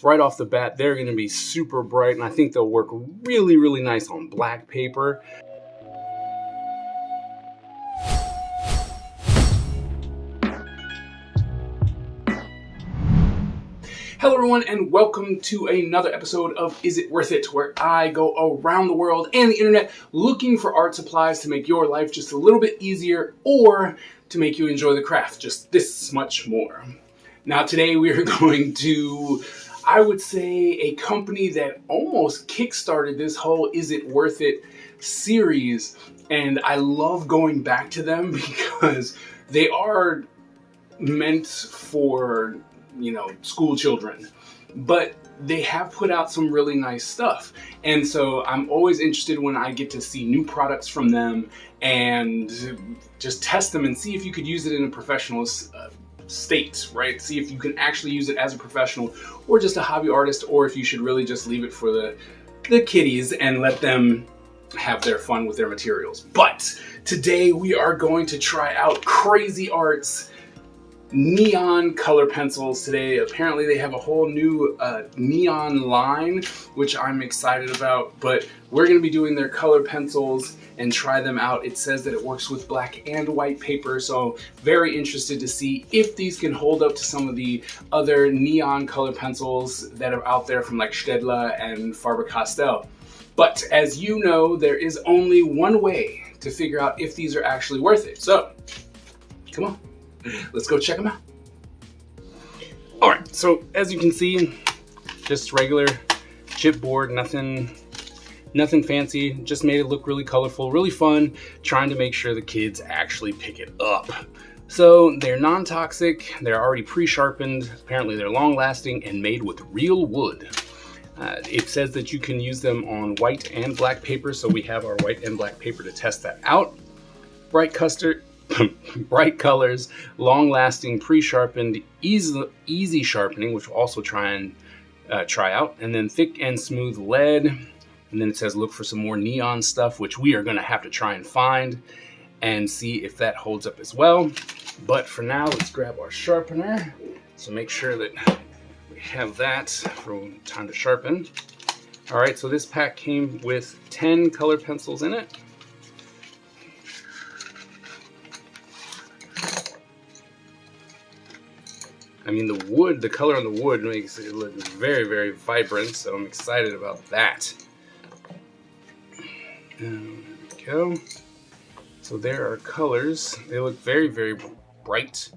right off the bat, they're going to be super bright, and I think they'll work really, really nice on black paper. Hello everyone, and welcome to another episode of Is It Worth It, where I go around the world and the internet looking for art supplies to make your life just a little bit easier or to make you enjoy the craft just this much more. Now today we are going to, I would say, a company that almost kickstarted this whole Is It Worth It series, and I love going back to them because they are meant for school children, but they have put out some really nice stuff. And so I'm always interested when I get to see new products from them and just test them and see if you could use it in a professional state, right? See if you can actually use it as a professional or just a hobby artist, or if you should really just leave it for the kiddies and let them have their fun with their materials. But today we are going to try out Cra-Z-Art's neon color pencils today. Apparently they have a whole new neon line, which I'm excited about, but we're going to be doing their color pencils and try them out. It says that it works with black and white paper, so very interested to see if these can hold up to some of the other neon color pencils that are out there from like Staedtler and Faber-Castell. But as you know, there is only one way to figure out if these are actually worth it. So come on, let's go check them out. All right, so as you can see, just regular chipboard, nothing fancy, just made it look really colorful, really fun, trying to make sure the kids actually pick it up. So they're non-toxic, they're already pre-sharpened, apparently they're long-lasting and made with real wood. It says that you can use them on white and black paper, so we have our white and black paper to test that out. Bright colors, long-lasting, pre-sharpened, easy sharpening, which we'll also try out, and then thick and smooth lead. And then it says look for some more neon stuff, which we are going to have to try and find and see if that holds up as well. But for now, let's grab our sharpener. So make sure that we have that for time to sharpen. All right, so this pack came with 10 color pencils in it. I mean, the color on the wood makes it look very, very vibrant, so I'm excited about that. There we go. So there are colors. They look very, very bright.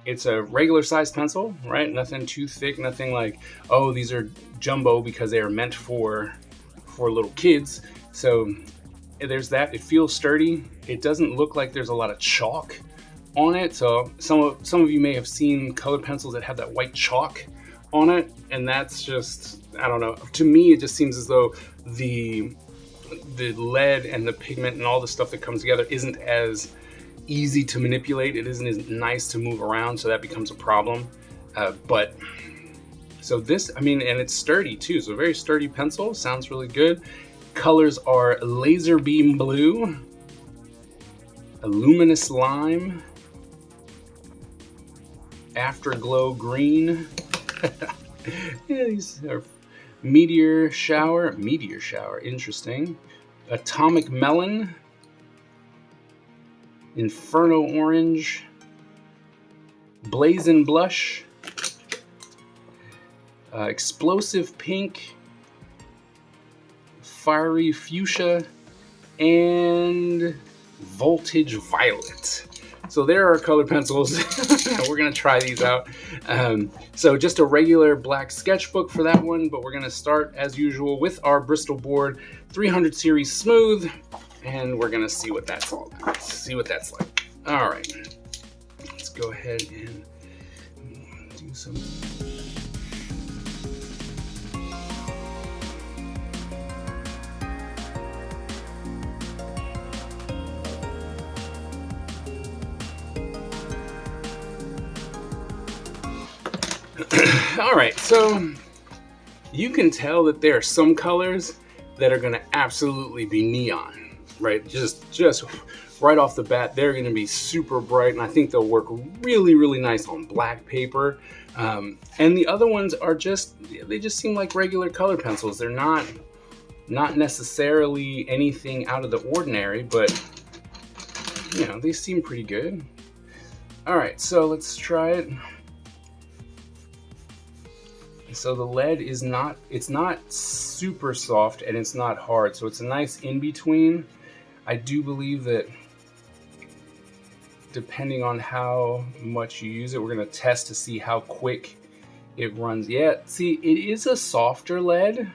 It's a regular size pencil, right? Nothing too thick, nothing like, oh, these are jumbo because they are meant for little kids. So there's that. It feels sturdy. It doesn't look like there's a lot of chalk on it. So some of you may have seen colored pencils that have that white chalk on it, and that's just, I don't know, to me it just seems as though the lead and the pigment and all the stuff that comes together isn't as easy to manipulate. It isn't as nice to move around, so that becomes a problem. But so this, I mean, and it's sturdy too, so a very sturdy pencil. Sounds really good. Colors are laser beam blue, a luminous lime, afterglow green. Yeah, these are meteor shower, interesting. Atomic melon, inferno orange, blazing blush, explosive pink, fiery fuchsia, and voltage violet. So there are color pencils. We're going to try these out. So just a regular black sketchbook for that one, but we're going to start as usual with our Bristol board 300 series smooth, and we're going to see what that's all about. See what that's like. All right, let's go ahead and do some. All right, so you can tell that there are some colors that are going to absolutely be neon, right? Just right off the bat, they're going to be super bright, and I think they'll work really, really nice on black paper. And the other ones are they just seem like regular color pencils. They're not necessarily anything out of the ordinary, but you know, they seem pretty good. All right, so let's try it. So the lead is it's not super soft and it's not hard, so it's a nice in-between. I do believe that depending on how much you use it, we're gonna test to see how quick it runs. Yeah, see, it is a softer lead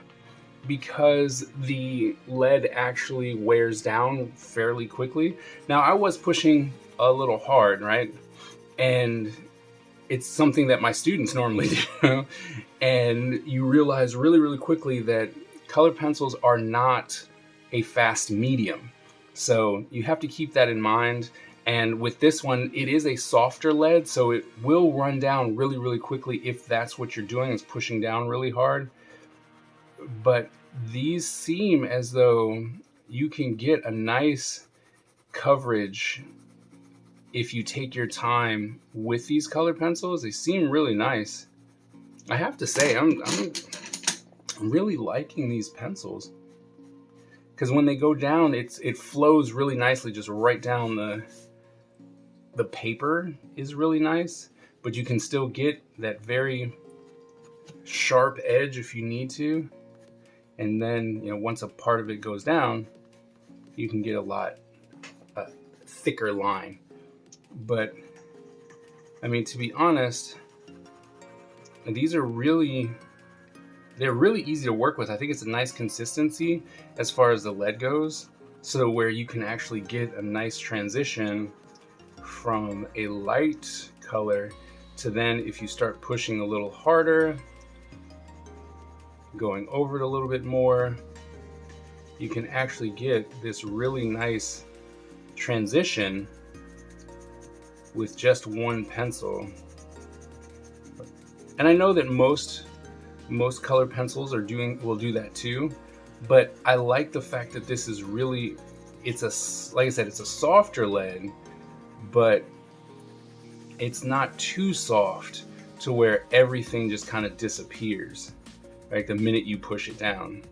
because the lead actually wears down fairly quickly. Now, I was pushing a little hard, right? And it's something that my students normally do. And you realize really, really quickly that color pencils are not a fast medium. So you have to keep that in mind. And with this one, it is a softer lead, so it will run down really, really quickly if that's what you're doing, is pushing down really hard. But these seem as though you can get a nice coverage if you take your time with these color pencils. They seem really nice. I have to say, I'm really liking these pencils, because when they go down, it flows really nicely, just right down. The paper is really nice, but you can still get that very sharp edge if you need to. And then, you know, once a part of it goes down, you can get a lot thicker line. But I mean, to be honest, these are they're really easy to work with. I think it's a nice consistency as far as the lead goes, so where you can actually get a nice transition from a light color to then, if you start pushing a little harder, going over it a little bit more, you can actually get this really nice transition with just one pencil. And I know that most color pencils will do that too, but I like the fact that this is really, like I said, it's a softer lead, but it's not too soft to where everything just kind of disappears, right, the minute you push it down.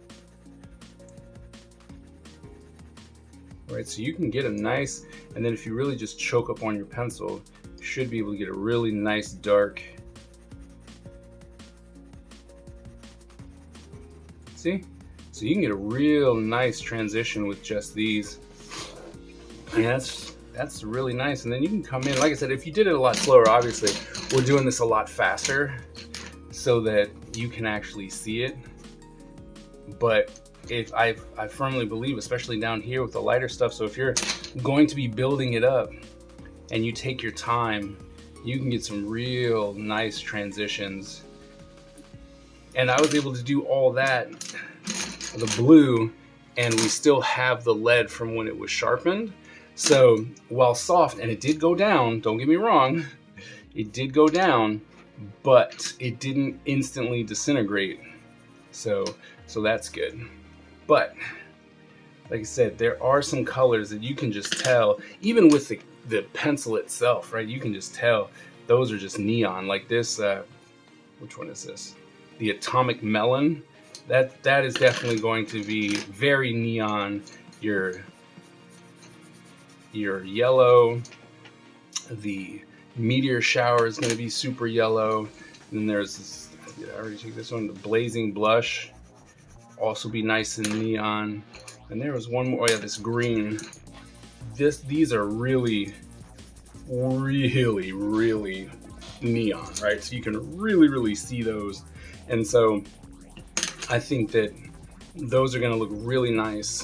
Right, so you can get a nice, and then if you really just choke up on your pencil, you should be able to get a really nice dark. See? So you can get a real nice transition with just these. And that's really nice. And then you can come in, like I said, if you did it a lot slower, obviously, we're doing this a lot faster so that you can actually see it. But if I firmly believe, especially down here with the lighter stuff, so if you're going to be building it up and you take your time, you can get some real nice transitions. And I was able to do all that, the blue, and we still have the lead from when it was sharpened. So while soft, and it did go down, don't get me wrong, it did go down, but it didn't instantly disintegrate. So that's good. But like I said, there are some colors that you can just tell, even with the pencil itself, right? You can just tell those are just neon. Like this, which one is this? The Atomic Melon. That is definitely going to be very neon. Your yellow, the Meteor Shower is going to be super yellow. And then there's this, did I already take this one? The Blazing Blush, also be nice and neon. And there was one more, oh yeah, this green. These are really, really, really neon, right? So you can really, really see those. And so I think that those are going to look really nice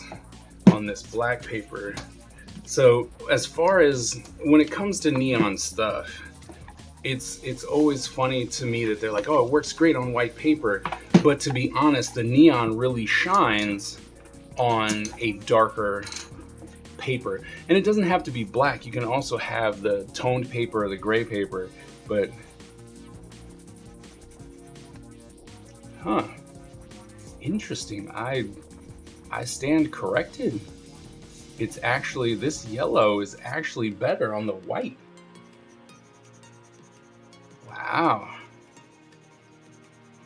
on this black paper. So as far as when it comes to neon stuff, it's always funny to me that they're like, oh, it works great on white paper. But to be honest, the neon really shines on a darker paper. And it doesn't have to be black. You can also have the toned paper or the gray paper. But, interesting. I stand corrected. It's actually, this yellow is actually better on the white. Wow.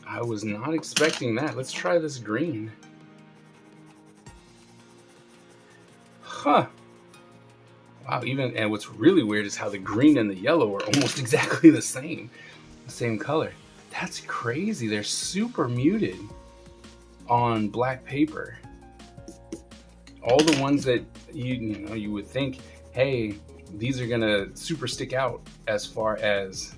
I was not expecting that. Let's try this green. Huh. Wow, and what's really weird is how the green and the yellow are almost exactly the same color. That's crazy. They're super muted on black paper. All the ones that you would think, hey, these are gonna super stick out as far as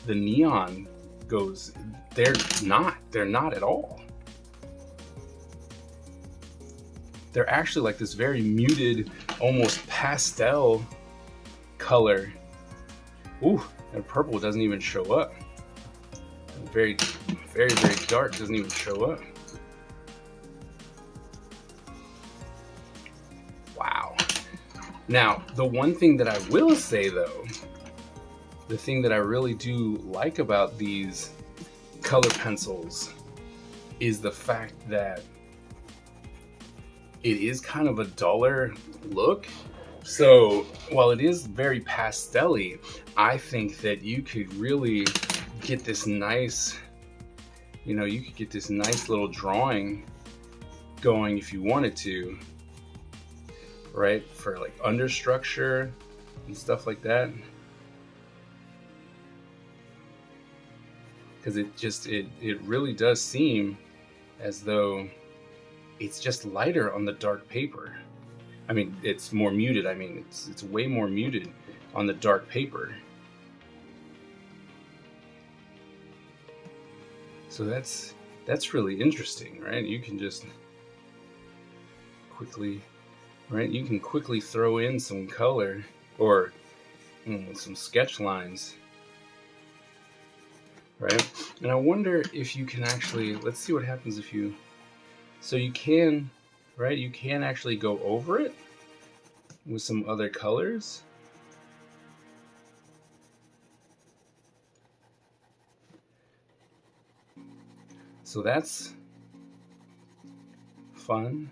the neon goes. They're not at all. They're actually like this very muted, almost pastel color. Ooh, and purple doesn't even show up. Very, very, very dark doesn't even show up. Wow. Now, the one thing that I will say though, the thing that I really do like about these color pencils is the fact that it is kind of a duller look. So while it is very pastel-y, I think that you could really get this nice, you could get this nice little drawing going if you wanted to, right? For like understructure and stuff like that. Because it really does seem as though it's just lighter on the dark paper. I mean, it's more muted. I mean, it's way more muted on the dark paper. So that's really interesting, right? You can just quickly, right? You can quickly throw in some color or some sketch lines, right? And I wonder if you can actually, let's see what happens if you, so you can, right? You can actually go over it with some other colors. So that's fun,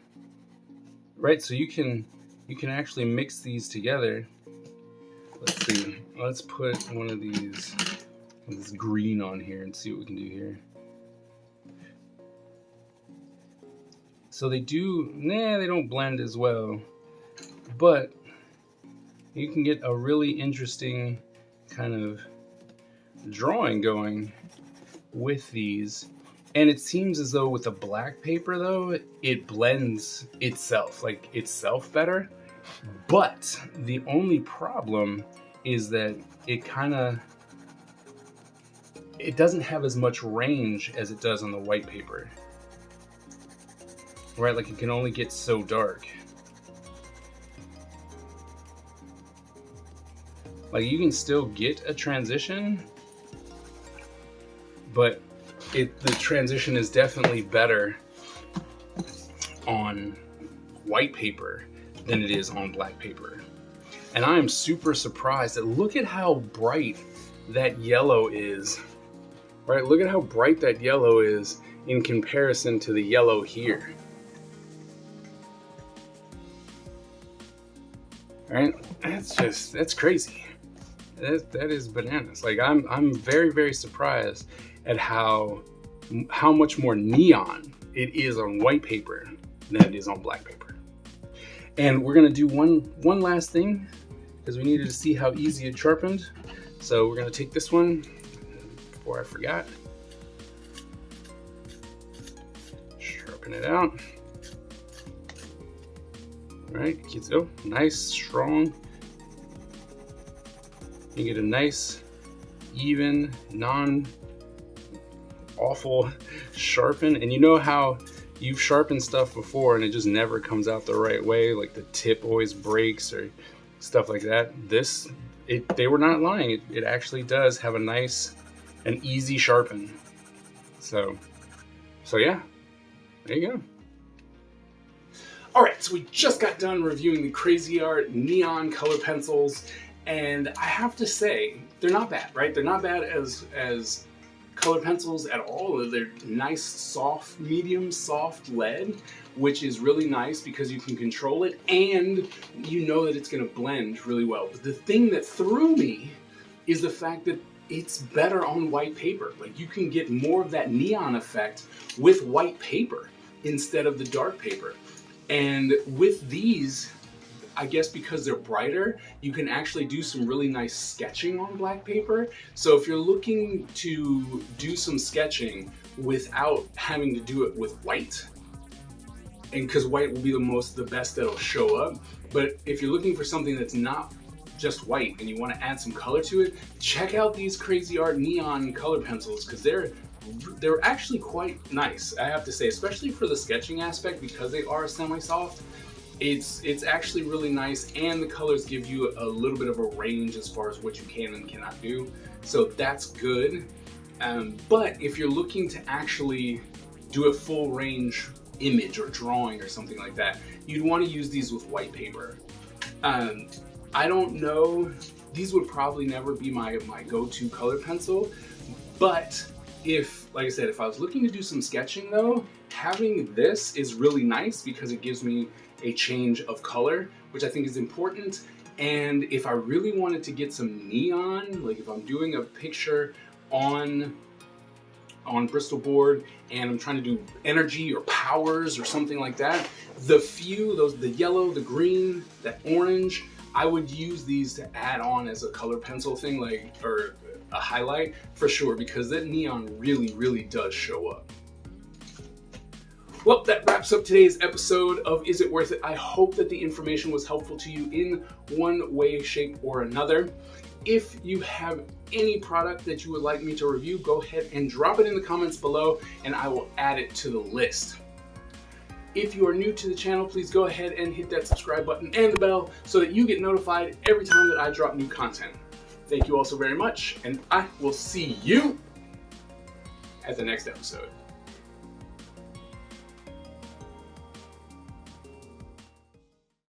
right? So you can actually mix these together. Let's see. Let's put one of this green on here and see what we can do here. So they don't blend as well, but you can get a really interesting kind of drawing going with these. And it seems as though with the black paper though, it blends itself better. But the only problem is that it doesn't have as much range as it does on the white paper. Right, like it can only get so dark. Like you can still get a transition, but the transition is definitely better on white paper than it is on black paper. And I am super surprised that look at how bright that yellow is. Right, look at how bright that yellow is in comparison to the yellow here. Right? That's crazy. That is bananas. Like I'm very, very surprised at how much more neon it is on white paper than it is on black paper. And we're gonna do one last thing because we needed to see how easy it sharpened. So we're gonna take this one before I forgot. Sharpen it out. All right, so nice, strong. You get a nice, even, non-awful sharpen. And you know how you've sharpened stuff before and it just never comes out the right way, like the tip always breaks or stuff like that. They were not lying. It actually does have an easy sharpen. So yeah, there you go. All right, so we just got done reviewing the Cra-Z-Art Neon color pencils, and I have to say, they're not bad, right? They're not bad as color pencils at all. They're nice, soft, medium soft lead, which is really nice because you can control it, and you know that it's gonna blend really well. But the thing that threw me is the fact that it's better on white paper. Like, you can get more of that neon effect with white paper instead of the dark paper. And with these, I guess because they're brighter, you can actually do some really nice sketching on black paper. So if you're looking to do some sketching without having to do it with white, and because white will be the best that'll show up, but if you're looking for something that's not just white and you want to add some color to it, check out these Cra-Z-Art Neon color pencils, because they're actually quite nice, I have to say, especially for the sketching aspect, because they are semi-soft. It's actually really nice, and the colors give you a little bit of a range as far as what you can and cannot do, so that's good. But if you're looking to actually do a full range image or drawing or something like that, you'd want to use these with white paper. I don't know, these would probably never be my go-to color pencil, but like I said, if I was looking to do some sketching though, having this is really nice because it gives me a change of color, which I think is important. And if I really wanted to get some neon, like if I'm doing a picture on Bristol board and I'm trying to do energy or powers or something like that, the yellow, the green, that orange, I would use these to add on as a color pencil thing, or a highlight for sure, because that neon really, really does show up. Well, that wraps up today's episode of Is It Worth It? I hope that the information was helpful to you in one way, shape, or another. If you have any product that you would like me to review, go ahead and drop it in the comments below and I will add it to the list. If you are new to the channel, please go ahead and hit that subscribe button and the bell so that you get notified every time that I drop new content. Thank you all so very much, and I will see you at the next episode.